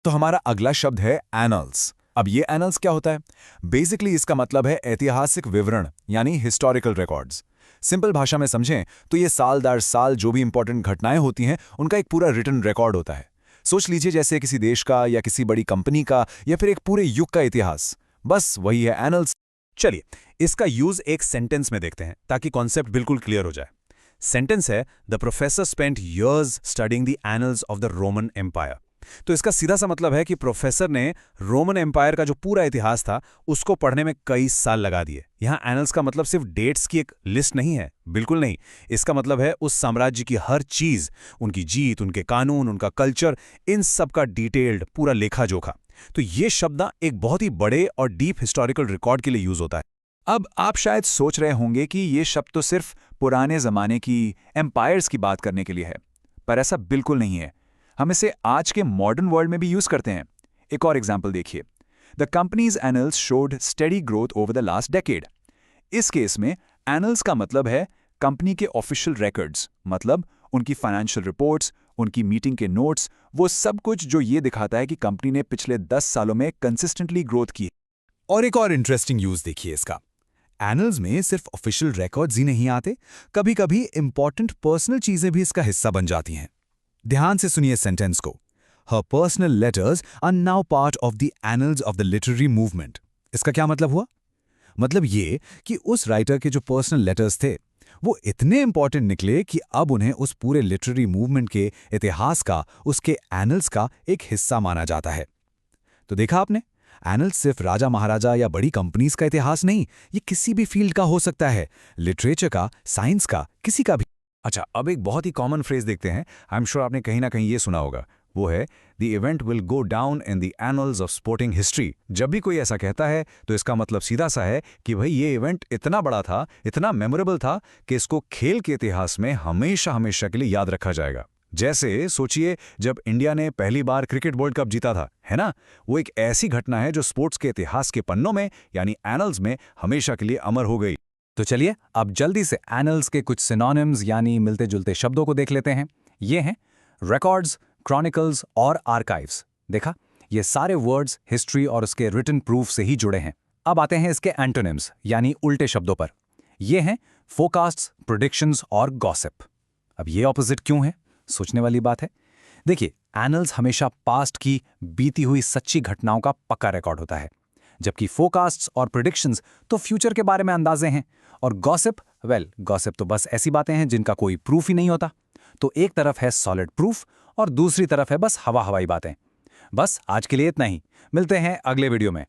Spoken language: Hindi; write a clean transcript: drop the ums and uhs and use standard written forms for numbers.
तो हमारा अगला शब्द है एनल्स। अब ये एनल्स क्या होता है? बेसिकली इसका मतलब है ऐतिहासिक विवरण यानी हिस्टोरिकल रिकॉर्ड्स। सिंपल भाषा में समझें तो ये साल दर साल जो भी इंपॉर्टेंट घटनाएं होती हैं उनका एक पूरा रिटन रिकॉर्ड होता है। सोच लीजिए जैसे किसी देश का या किसी बड़ी कंपनी का या फिर एक पूरे युग का इतिहास। बस वही है एनल्स। चलिए, इसका यूज एक सेंटेंस में देखते हैं ताकि कॉन्सेप्ट बिल्कुल क्लियर हो जाए। सेंटेंस है, the professor spent years studying the annals of the Roman empire. तो इसका सीधा सा मतलब है कि प्रोफेसर ने रोमन एम्पायर का जो पूरा इतिहास था उसको पढ़ने में कई साल लगा दिए। यहाँ एनल्स का मतलब सिर्फ डेट्स की एक लिस्ट नहीं है, बिल्कुल नहीं। इसका मतलब है उस साम्राज्य की हर चीज, उनकी जीत, उनके कानून, उनका कल्चर, इन सब का डिटेल्ड पूरा लेखा जोखा। तो ये शब्द एक बहुत ही बड़े और डीप हिस्टोरिकल रिकॉर्ड के लिए यूज होता है। अब आप शायद सोच रहे होंगे कि ये शब्द तो सिर्फ पुराने जमाने की एम्पायर्स की बात करने के लिए है, पर ऐसा बिल्कुल नहीं है। हम इसे आज के मॉडर्न वर्ल्ड में भी यूज करते हैं। एक और एग्जांपल देखिए, the companies annuls showed steady growth over the last decade. इस केस में एनल्स का मतलब है कंपनी के ऑफिशियल रिकॉर्ड्स, मतलब उनकी फाइनेंशियल रिपोर्ट्स, उनकी मीटिंग के नोट्स, वो सब कुछ जो ये दिखाता है कि कंपनी ने पिछले 10 सालों में कंसिस्टेंटली ग्रोथ की। और एक और इंटरेस्टिंग यूज देखिए इसका। एनल्स में सिर्फ ऑफिशियल रिकॉर्ड्स ही नहीं आते, कभी कभी इंपॉर्टेंट पर्सनल चीजें भी इसका हिस्सा बन जाती हैं। ध्यान से सुनिए सेंटेंस को। Her personal letters are now part of the annals of the literary movement. इसका क्या मतलब हुआ? मतलब ये कि उस राइटर के जो पर्सनल लेटर्स थे वो इतने इंपॉर्टेंट निकले कि अब उन्हें उस पूरे लिटरेरी मूवमेंट के इतिहास का, उसके एनल्स का एक हिस्सा माना जाता है। तो देखा आपने, एनल्स सिर्फ राजा महाराजा या बड़ी कंपनीज का इतिहास नहीं, ये किसी भी फील्ड का हो सकता है, लिटरेचर का, साइंस का, किसी का भी। अच्छा, अब एक बहुत ही कॉमन फ्रेज देखते हैं। आई एम श्योर आपने कहीं ना कहीं ये सुना होगा। वो है the event will go down in the annals of sporting history. जब भी कोई ऐसा कहता है तो इसका मतलब सीधा सा है कि भाई ये इवेंट इतना बड़ा था, इतना मेमोरेबल था कि इसको खेल के इतिहास में हमेशा हमेशा के लिए याद रखा जाएगा। जैसे सोचिए जब इंडिया ने पहली बार क्रिकेट वर्ल्ड कप जीता था, है ना? वो एक ऐसी घटना है जो स्पोर्ट्स के इतिहास के पन्नों में यानी एनल्स में हमेशा के लिए अमर हो गई। तो चलिए अब जल्दी से एनल्स के कुछ सिनोनिम्स यानी मिलते जुलते शब्दों को देख लेते हैं। ये हैं रिकॉर्ड्स, क्रॉनिकल्स और आर्काइव्स। देखा, ये सारे वर्ड्स हिस्ट्री और उसके रिटन प्रूफ से ही जुड़े हैं। अब आते हैं इसके एंटोनिम्स यानी उल्टे शब्दों पर। ये हैं फोरकास्ट्स, प्रेडिक्शंस और गॉसिप। अब ये ऑपोजिट क्यों है? सोचने वाली बात है। देखिए, एनल्स हमेशा पास्ट की बीती हुई सच्ची घटनाओं का पक्का रिकॉर्ड होता है, जबकि फोरकास्ट्स और प्रेडिक्शंस तो फ्यूचर के बारे में अंदाजे हैं। और गॉसिप, गॉसिप तो बस ऐसी बातें हैं जिनका कोई प्रूफ ही नहीं होता। तो एक तरफ है सॉलिड प्रूफ और दूसरी तरफ है बस हवा हवाई बातें। बस आज के लिए इतना ही। मिलते हैं अगले वीडियो में।